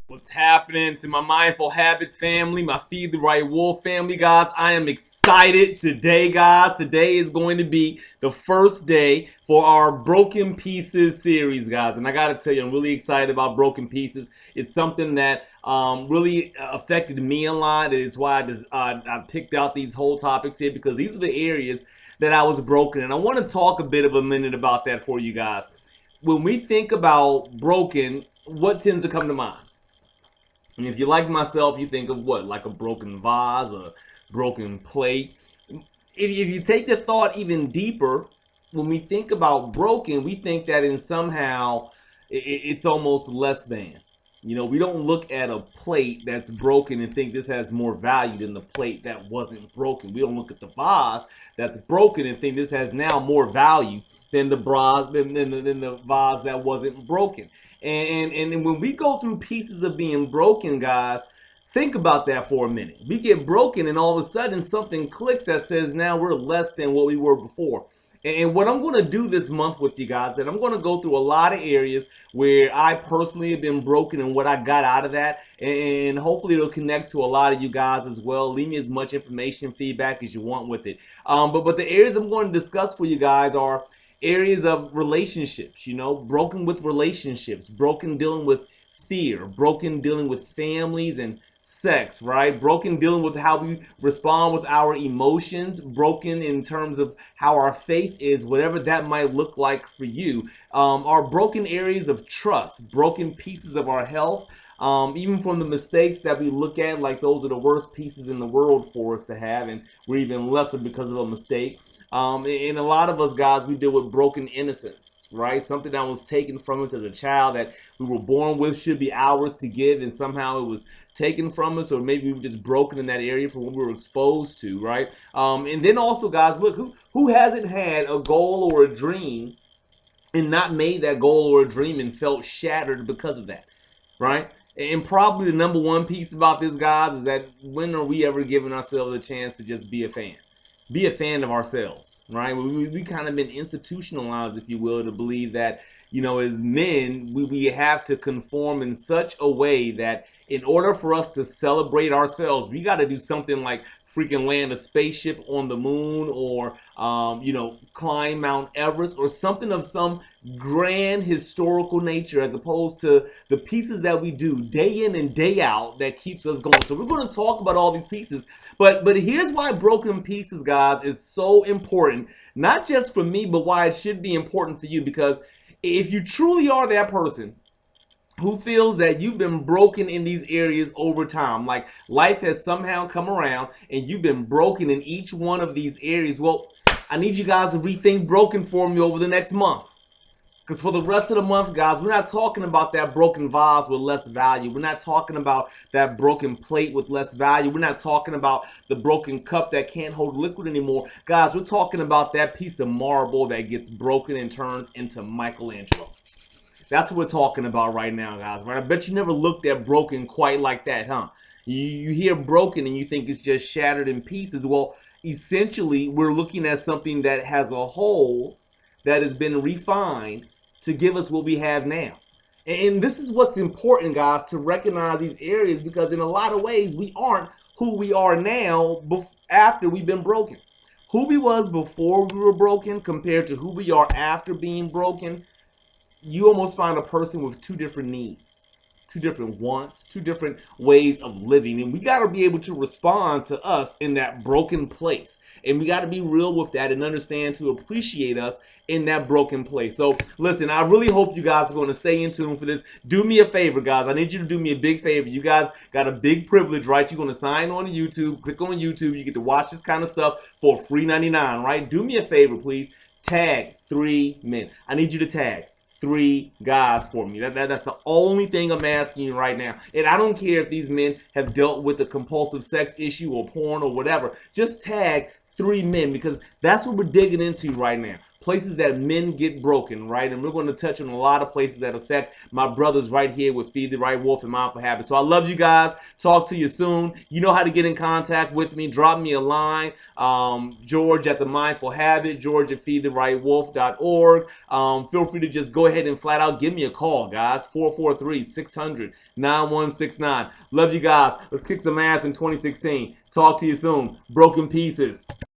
What's happening to my Mindful Habit family, my Feed the Right Wolf family, guys? I am excited today, guys. Today is going to be the first day for our Broken Pieces series, guys. And I got to tell you, I'm really excited about Broken Pieces. It's something that really affected me a lot. It's why I picked out these whole topics here because these are the areas that I was broken. And I want to talk a minute about that for you guys. When we think about broken, what tends to come to mind? And if you like myself, you think of what? Like a broken vase, a broken plate. If you take the thought even deeper, when we think about broken, we think that in somehow it's almost less than. We don't look at a plate that's broken and think this has more value than the plate that wasn't broken. We don't look at the vase that's broken and think this has now more value than the vase that wasn't broken. And when we go through pieces of being broken, guys, think about that for a minute. We get broken and all of a sudden something clicks that says now we're less than what we were before. And what I'm going to do this month with you guys, that I'm going to go through a lot of areas where I personally have been broken and what I got out of that. And hopefully it'll connect to a lot of you guys as well. Leave me as much information, feedback as you want with it. But the areas I'm going to discuss for you guys are areas of relationships, broken with relationships, broken dealing with fear, broken dealing with families and sex, right? Broken dealing with how we respond with our emotions, broken in terms of how our faith is, whatever that might look like for you. Our broken areas of trust, broken pieces of our health, even from the mistakes that we look at, like those are the worst pieces in the world for us to have, and we're even lesser because of a mistake. And a lot of us guys, we deal with broken innocence, right? Something that was taken from us as a child that we were born with should be ours to give, and somehow it was taken from us, or maybe we were just broken in that area from what we were exposed to, right? And then also, guys, look, who hasn't had a goal or a dream and not made that goal or a dream and felt shattered because of that, right? And probably the number one piece about this, guys, is that when are we ever giving ourselves a chance to just be a fan? Be a fan of ourselves, right? We kind of been institutionalized, if you will, to believe that, as men, we have to conform in such a way that in order for us to celebrate ourselves, we got to do something like freaking land a spaceship on the moon, or, climb Mount Everest, or something of some grand historical nature, as opposed to the pieces that we do day in and day out that keeps us going. So we're going to talk about all these pieces, but here's why broken pieces, guys, is so important, not just for me, but why it should be important for you. Because if you truly are that person who feels that you've been broken in these areas over time, like life has somehow come around and you've been broken in each one of these areas, well, I need you guys to rethink broken for me over the next month. Because for the rest of the month, guys, we're not talking about that broken vase with less value. We're not talking about that broken plate with less value. We're not talking about the broken cup that can't hold liquid anymore. Guys, we're talking about that piece of marble that gets broken and turns into Michelangelo. That's what we're talking about right now, guys. Right? I bet you never looked at broken quite like that, huh? You hear broken and you think it's just shattered in pieces. Well, essentially, we're looking at something that has a hole that has been refined to give us what we have now. And this is what's important, guys, to recognize these areas, because in a lot of ways, we aren't who we are now after we've been broken. Who we was before we were broken compared to who we are after being broken, you almost find a person with two different needs, two different wants, two different ways of living. And we got to be able to respond to us in that broken place. And we got to be real with that and understand to appreciate us in that broken place. So listen, I really hope you guys are going to stay in tune for this. Do me a favor, guys. I need you to do me a big favor. You guys got a big privilege, right? You're going to sign on to YouTube, click on YouTube. You get to watch this kind of stuff for free 99, right? Do me a favor, please. Tag 3 men. I need you to tag 3 guys for me. That's the only thing I'm asking you right now. And I don't care if these men have dealt with a compulsive sex issue or porn or whatever. Just tag 3 men, because that's what we're digging into right now. places that men get broken, right? And we're going to touch on a lot of places that affect my brothers right here with Feed the Right Wolf and Mindful Habits. So I love you guys. Talk to you soon. You know how to get in contact with me. Drop me a line. George at the Mindful Habit, George at feedtherightwolf.org. Feel free to just go ahead and flat out give me a call, guys. 443-600-9169. Love you guys. Let's kick some ass in 2016. Talk to you soon. Broken Pieces.